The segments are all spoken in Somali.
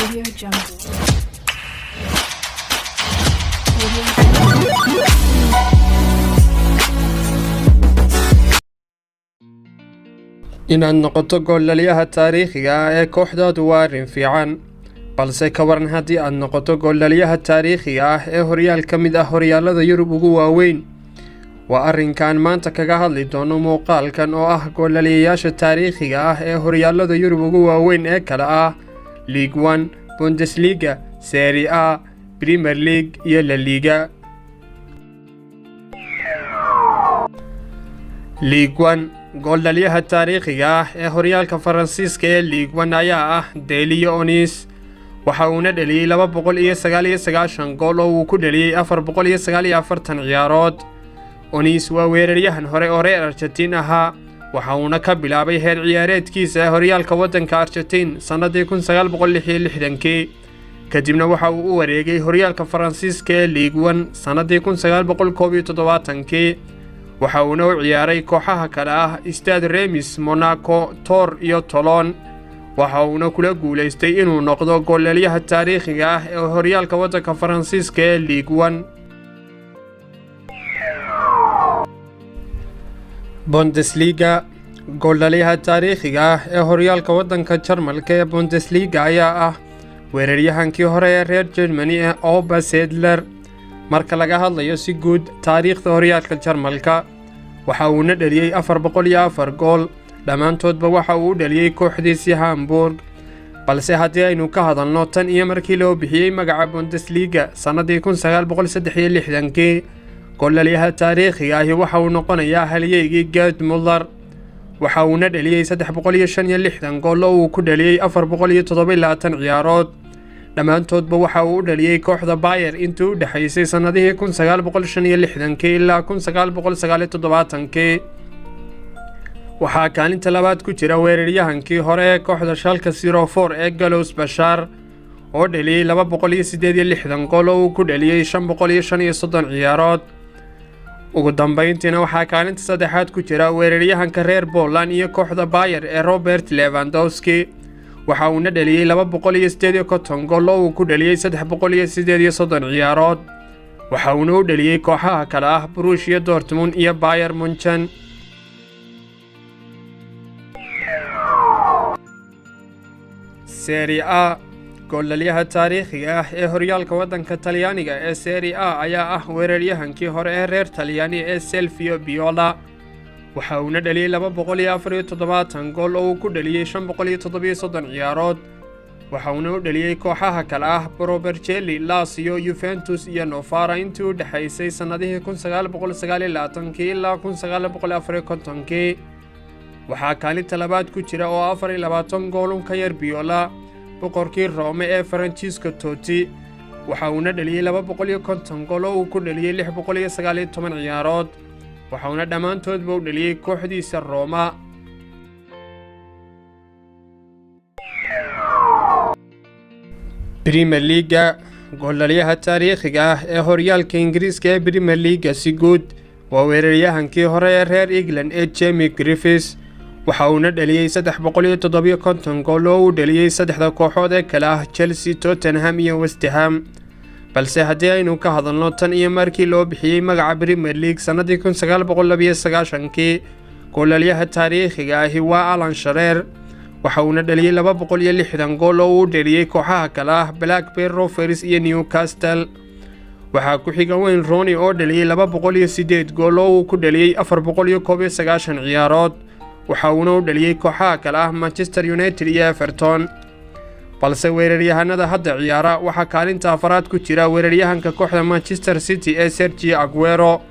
Audio Jungle. inaad noqoto gooldhaliyaha taariikhiga ah ee kooxdaadu waa arrin fiican, balse ka waran haddii aad noqoto gooldhaliyaha taariikhiga ah ee horyaal ka mid ah horyaalada Yurub ugu waaweyn. Waa arrinkan maanta kaga hadli doono muuqaalkan oo ah gooldhaliyayaasha taariikhiga ah ee horyaalada Yurub ugu waaweyn ee kala ah League 1, Bundesliga, Serie A, Premier League iyo La Liga. League 1 gooldhaliyaha taariikhiga ah ee horyaalka Faransiiska ee League 1 ayaa ah Deli Onis. waxa uu dhaliyay 299 gool oo uu ku dhaliyay 449 ciyaarood. Onis waa weeraryahan hore oo reer Argentina ahaa, waxa uuna ka bilaabay heer ciyaareedkiisa horyaalka waddanka Argentina sanadii 1966, kadibna waxa uu u wareegay horyaalka Faransiiska ee League 1 sanadii 1971. waxa uuna u ciyaaray kooxaha kale ah Stade Reims, Monaco, Tours iyo Toulon. waxa uuna kula guuleystay inuu noqdo gooldhaliyaha taariikhiga ah ee horyaalka waddanka Faransiiska ee League 1. Bundesliga gooldhaliyaha taariikhiga ah ee horyaalka waddanka Jarmalka ee Bundesliga ayaa ah weeraryahankii hore ee reer Germany ee Oba Sedler. marka laga hadlayo si guud taariikhda horyaalka Jarmalka, waxa uu dhaliyay 404 gool, dhammaantoodba waxa uu u dhaliyay kooxdiisii Hamburg. balse haddii aynu ka hadalno tan iyo markii loo bixiyay magaca Bundesliga sanadii 1963, gooldhaliyaha taariikhiga ahi waxa uu noqonayaa halyeygii Gerd Müller. waxa uu dhaliyay 365 gool oo uu ku dhaliyay 427 ciyaarood, dhammaantoodba waxa uu u dhaliyay kooxda Bayer intii u dhaxaysay sanadihii 1965 ilaa 1979. waxaa kaalinta labaad ku jira weeraryahankii hore ee kooxda Schalke 04 ee Galois Bashar oo dhaliyay 268 gool oo uu ku dhaliyay 535 ciyaarood. ugu dambeyntiina waxaa kaalinta saddexaad ku jira weeraryahanka reer Poland iyo kooxda Bayer ee Robert Lewandowski. waxa uu dhaliyay 258 gool oo uu ku dhaliyay 338 ciyaarood. waxa uu u dhaliyay kooxaha kale ah Borussia Dortmund iyo Bayern Munchen. Serie A gooldhaliyaha taariikhiga ah ee horyaalka waddanka Talyaaniga ee Serie A ayaa ah weeraryahankii hore ee reer Talyaani ee Silvio Viola. waxa uu dhaliyay 274 gool oo uu ku dhaliyay 537 ciyaarood. waxa uu u dhaliyay kooxaha kale ah Provercelli, Lazio, Juventus iyo Novara intii u dhaxaysay sanadihii 1929 ilaa 1954. waxaa kaalinta labaad ku jira oo 24 gool ka yar Viola boqorkii Rome ee Francesco Totti. waxa uu dhaliyay 250 gool oo uu ku dhaliyay 619 ciyaarood. waxa uu dhammaantoodba u dhaliyay kooxdiisa Roma. Premier League gooldhaliyaha taariikhiga ah ee horyaalka Ingiriiska ee Premier League si guud waa weeraryahankii hore ee reer England ee Jamie Griffiths. waxa uu dhaliyay 357 gool oo uu dhaliyay saddexda kooxood ee kala ah Chelsea, Tottenham iyo West Ham. balse haddii aynu ka hadalno tan iyo markii loo bixiyay magaca Premier League sanadii 1992, gooldhaliyaha taariikhiga ahi waa Alan Shearer. waxa uu dhaliyay 260 gool oo uu dhaliyay kooxaha kale ah Blackburn Rovers iyo Newcastle. waxaa ku xiga Wayne Rooney oo dhaliyay 208 gool oo uu ku dhaliyay 491 ciyaarood. waxa uu u dhaliyay kooxaha kale ah Manchester United iyo Everton. balse weeraryahanada hadda ciyaara waxa kaalinta afraad ku jira weeraryahanka kooxda Manchester City ee Sergio Aguero.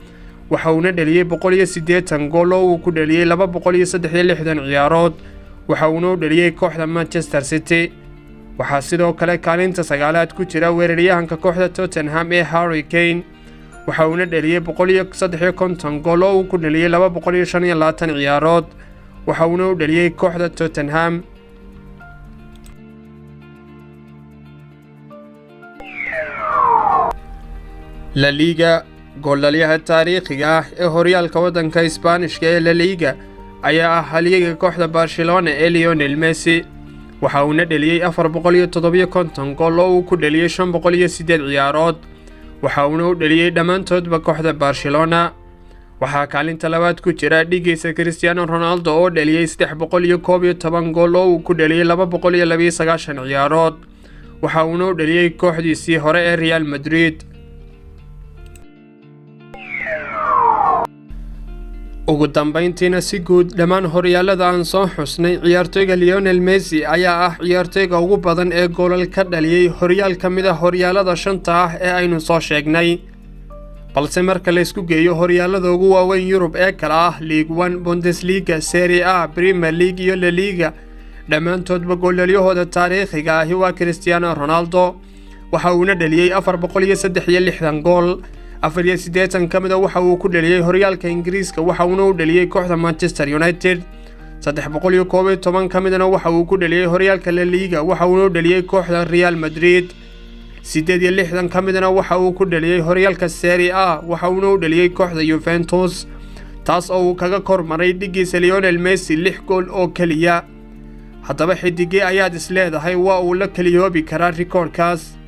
waxa uu dhaliyay 180 gool oo uu ku dhaliyay 263 ciyaarood. waxa uu u dhaliyay kooxda Manchester City. waxaa sidoo kale kaalinta sagaalaad ku jira weeraryahanka kooxda Tottenham ee Harry Kane. waxa uu dhaliyay 153 gool oo uu ku dhaliyay 225 ciyaarood. waxa uu u dhaliyay kooxda Tottenham. La Liga gooldhaliyaha taariikhiga ah ee horyaalka waddanka Isbaanishka ee La Liga ayaa ah halyeyga kooxda Barcelona ee Lionel Messi. waxa uuna dhaliyay 457 gool oo uu ku dhaliyay 508 ciyaarood waxa uuna u dhaliyay dhammaantoodba kooxda Barcelona waxaa kaalinta labaad ku jira dhigiisa Cristiano Ronaldo oo dhaliyay 311 gool oo uu ku dhaliyay 229 ciyaarood waxa uuna u dhaliyay kooxdiisii hore ee Real Madrid ugu dambeyntiina si guud dhammaan horyaalada aan soo xusnay ciyaartoyga Lionel Messi ayaa ah ciyaartoyga ugu badan ee goolal ka dhaliyay horyaal ka mid ah horyaalada shanta ah ee aynu soo sheegnay balse marka la isku geeyo horyaalada ugu waaweyn Yurub ee kala ah League 1 Bundesliga Serie A Premier League iyo La Liga dhammaantoodba goolaliyahooda taariikhiga ahi waa Cristiano Ronaldo waxa uuna dhaliyay 463 gool 84 kamida waxa uu ku dhaliyay horyaalka Ingiriiska waxa uuna u dhaliyay kooxda Manchester United 311 kamidana waxa uu ku dhaliyay horyaalka La Liga waxa uuna u dhaliyay kooxda Real Madrid 68 kamidana waxa uu ku dhaliyay horyaalka Serie A waxa uuna u dhaliyay kooxda Juventus taas oo uu kaga kormaray dhigiisa Lionel Messi 6 gool oo kaliya haddaba xidigii ayaad isleedahay waa uu la kaliyoobi karaa rikoorkaas